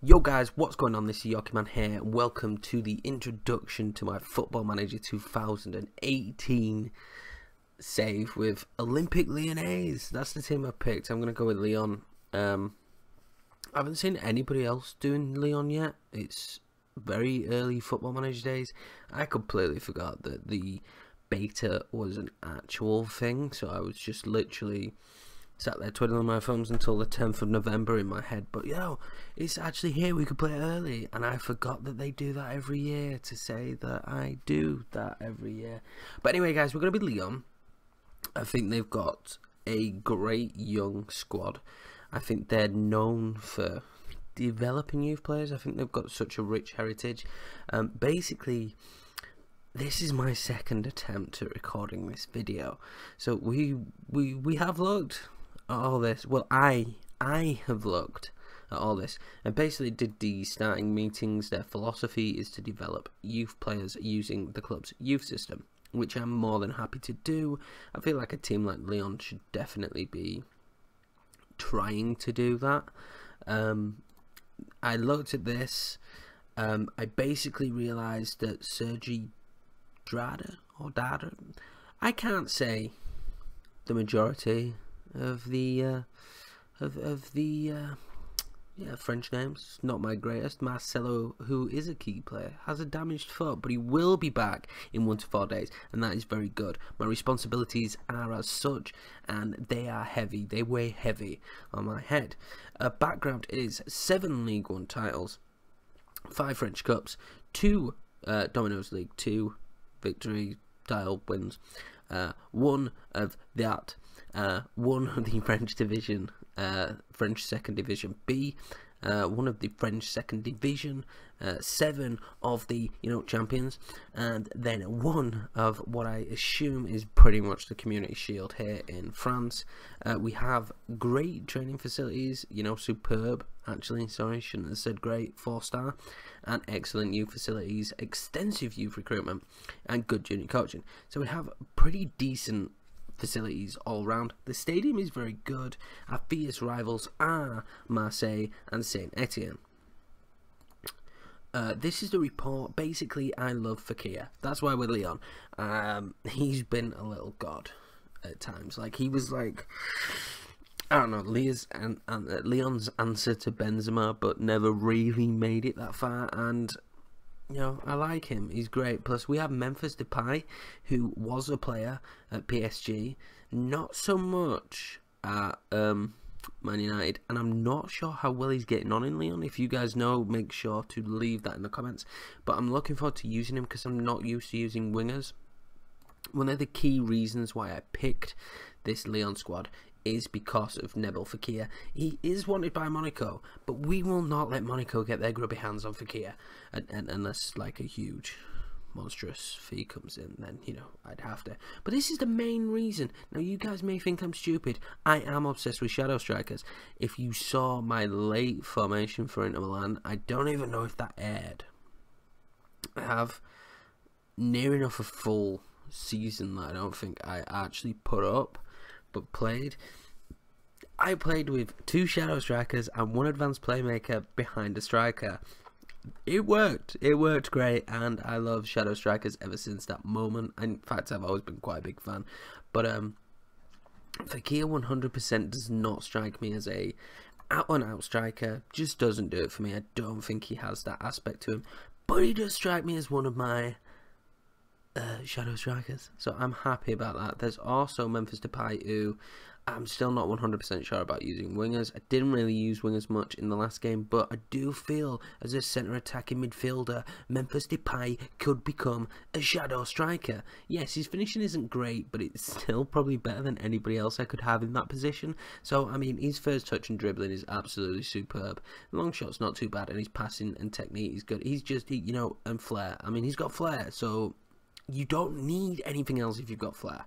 Yo guys, what's going on? This is Yoki Man here, and welcome to the introduction to my Football Manager 2018 save with Olympique Lyonnais. That's the team I picked. I'm going to go with Lyon. I haven't seen anybody else doing Lyon yet. It's very early Football Manager days. I completely forgot that the beta was an actual thing, so I was just literally sat there twiddling my thumbs until the 10th of November in my head. But yo, it's actually here, we could play it early, and I forgot that they do that every year, to say that I do that every year. But anyway guys, we're going to be Lyon. I think they've got a great young squad. I think they're known for developing youth players. I think they've got such a rich heritage. Basically, this is my second attempt at recording this video, so we have looked at all this. Well, I have looked at all this, and basically did the starting meetings. Their philosophy is to develop youth players using the club's youth system, which I'm more than happy to do. I feel like a team like Lyon should definitely be trying to do that. I looked at this. I basically realised that Sergi Dada, I can't say the majority of the French names. Not my greatest. Marcelo, who is a key player, has a damaged foot, but he will be back in 1 to 4 days, and that is very good. My responsibilities are as such, and they are heavy. They weigh heavy on my head. Background is 7 League 1 titles, 5 French Cups, 2 Domino's League 2 victory style wins, 1 of that, 1 of the French division, French second division B, 1 of the French second division, 7 of the champions, and then 1 of what I assume is pretty much the Community Shield here in France. We have great training facilities, superb, actually, sorry, shouldn't have said great, 4-star, and excellent youth facilities, extensive youth recruitment, and good junior coaching. So we have pretty decent facilities all round. The stadium is very good. Our fierce rivals are Marseille and Saint Etienne. This is the report. Basically, I love Fekir. That's why we're Lyon. He's been a little god at times. Like, he was like, I don't know, Lyon's answer to Benzema, but never really made it that far. And I like him. He's great. Plus, we have Memphis Depay, who was a player at PSG, not so much at Man United, and I'm not sure how well he's getting on in Lyon. If you guys know, make sure to leave that in the comments. But I'm looking forward to using him because I'm not used to using wingers. One of the key reasons why I picked this Lyon squad is because of Nabil Fekir. He is wanted by Monaco, but we will not let Monaco get their grubby hands on Fekir, unless like a huge monstrous fee comes in, then I'd have to. But this is the main reason. Now, you guys may think I'm stupid. I am obsessed with shadow strikers. If you saw my late formation for Inter Milan, I don't even know if that aired. I have near enough a full season that I don't think I actually put up, but played. I played with 2 shadow strikers and 1 advanced playmaker behind a striker. It worked. It worked great, and I love shadow strikers ever since that moment. In fact, I've always been quite a big fan. But Fekir 100% does not strike me as a out-and-out striker. Just doesn't do it for me. I don't think he has that aspect to him. But he does strike me as one of my shadow strikers, so I'm happy about that. There's also Memphis Depay, who I'm still not 100% sure about using wingers. I didn't really use wingers much in the last game, but I do feel as a centre attacking midfielder, Memphis Depay could become a shadow striker. Yes, his finishing isn't great, but it's still probably better than anybody else I could have in that position. So, I mean, his first touch and dribbling is absolutely superb. Long shot's not too bad, and his passing and technique is good. He's just, and flair. I mean, he's got flair, so you don't need anything else if you've got flair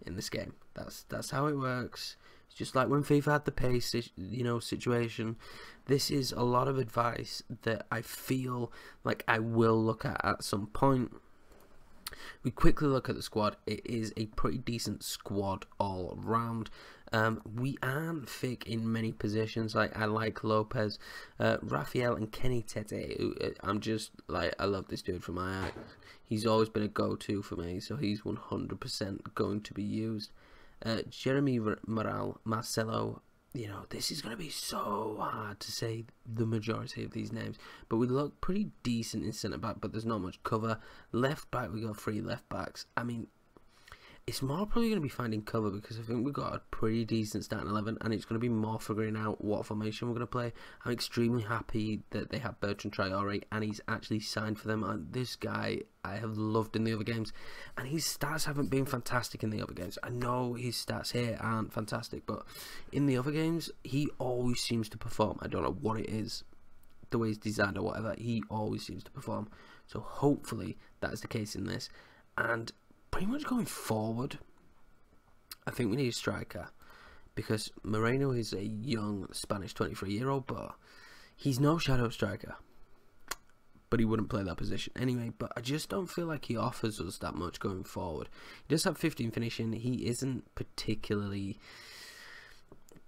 in this game. That's how it works. It's just like when FIFA had the pace, situation. This is a lot of advice that I feel like I will look at some point. We quickly look at the squad. It is a pretty decent squad all round. We aren't thick in many positions. Like, I like Lopez, Raphael, and Kenny Tete. I'm just like, I love this dude from Ajax. He's always been a go-to for me, so he's 100% going to be used. Jeremy Morel, Marcelo. You know, this is going to be so hard to say the majority of these names, but we look pretty decent in centre back, but there's not much cover. Left back, we got 3 left backs. I mean, it's more probably going to be finding cover, because I think we've got a pretty decent starting 11, and it's going to be more figuring out what formation we're going to play. I'm extremely happy that they have Bertrand Traore, and he's actually signed for them. And this guy I have loved in the other games, and his stats haven't been fantastic in the other games. I know his stats here aren't fantastic, but in the other games, he always seems to perform. I don't know what it is, the way he's designed or whatever, he always seems to perform. So hopefully that is the case in this. And pretty much going forward, I think we need a striker, because Moreno is a young Spanish 23-year-old, but he's no shadow striker. But he wouldn't play that position anyway. But I just don't feel like he offers us that much going forward. He does have 15 finishing. He isn't particularly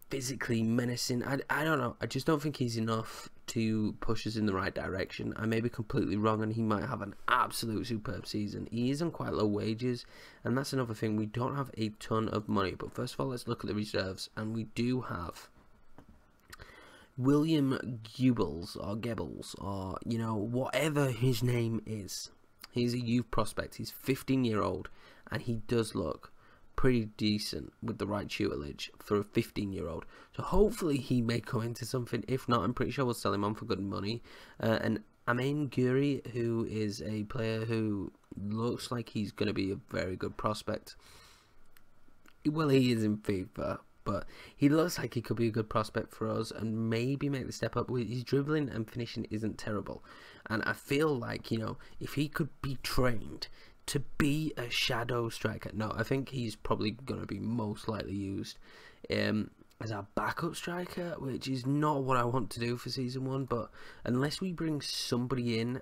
physically menacing. I don't know. I just don't think he's enough to push us in the right direction. I may be completely wrong, and he might have an absolute superb season. He is on quite low wages, and that's another thing. We don't have a ton of money. But first of all, let's look at the reserves, and we do have William Goebbels, or you know, whatever his name is. He's a youth prospect. He's 15-year-old, and he does look pretty decent with the right tutelage for a 15-year-old. So hopefully he may come into something. If not, I'm pretty sure we'll sell him on for good money. And Amin Guri, who is a player who looks like he's going to be a very good prospect. Well, he is in FIFA, but he looks like he could be a good prospect for us and maybe make the step up. His dribbling and finishing isn't terrible, and I feel like, you know, if he could be trained to be a shadow striker, no, I think he's probably going to be most likely used as our backup striker, which is not what I want to do for season 1. But unless we bring somebody in,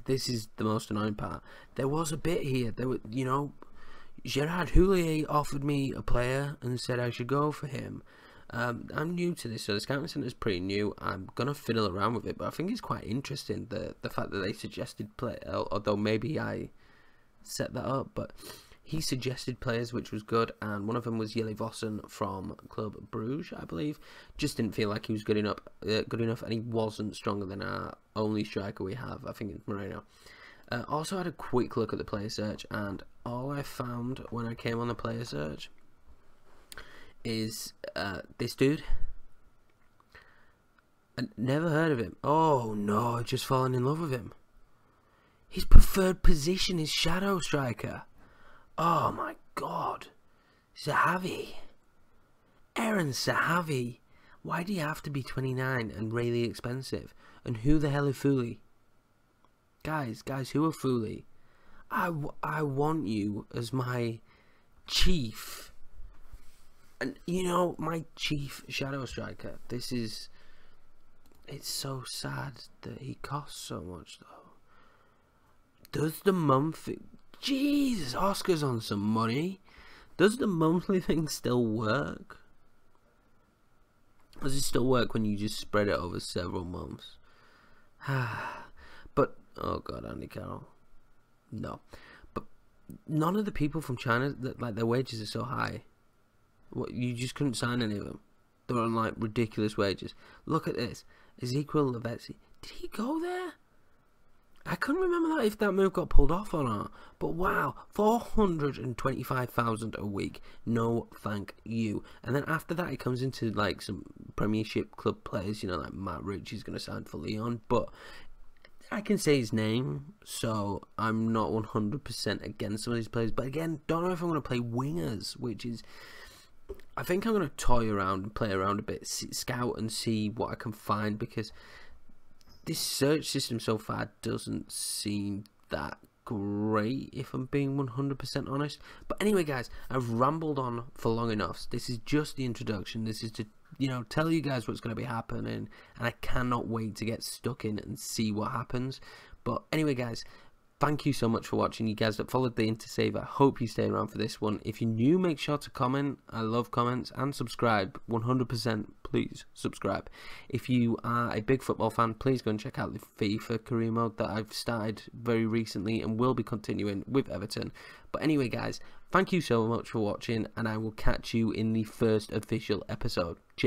this is the most annoying part. There was a bit here. There were, you know, Gerard Houllier offered me a player and said I should go for him. I'm new to this, so the scouting centre is pretty new. I'm gonna fiddle around with it, but I think it's quite interesting the fact that they suggested play. Although maybe I set that up, but he suggested players, which was good. And one of them was Jelle Vossen from Club Bruges, I believe. Just didn't feel like he was good enough, and he wasn't stronger than our only striker we have. I think it's Moreno. Also had a quick look at the player search, and all I found when I came on the player search is this dude. I never heard of him. Oh no, I've just fallen in love with him. His preferred position is shadow striker. Oh my god. Zahavi. Aaron Zahavi. Why do you have to be 29 and really expensive? And who the hell is Fooley? Guys, who are Fooley? I want you as my chief. And, you know, my chief shadow striker. It's so sad that he costs so much, though. Does the monthly... Jesus, Oscar's on some money. Does the monthly thing still work? Does it still work when you just spread it over several months? But, oh god, Andy Carroll. No. But none of the people from China, like, their wages are so high. What, you just couldn't sign any of them. They're on like ridiculous wages. Look at this. Ezequiel Lavezzi. Did he go there? I couldn't remember that if that move got pulled off or not. But wow, 425,000 a week. No, thank you. And then after that, it comes into like some Premiership club players. You know, like Matt Rich is going to sign for Lyon, but I can say his name, so I'm not 100% against some of these players. But again, don't know if I'm going to play wingers, which is... I think I'm going to toy around and play around a bit, scout and see what I can find, because this search system so far doesn't seem that great, if I'm being 100% honest. But anyway, guys, I've rambled on for long enough. This is just the introduction. This is to, you know, tell you guys what's going to be happening, and I cannot wait to get stuck in and see what happens. But anyway, guys, thank you so much for watching. You guys that followed the Intersave, I hope you stay around for this one. If you're new, make sure to comment. I love comments, and subscribe. 100%, please subscribe. If you are a big football fan, please go and check out the FIFA career mode that I've started very recently and will be continuing with Everton. But anyway, guys, thank you so much for watching, and I will catch you in the first official episode. Cheers.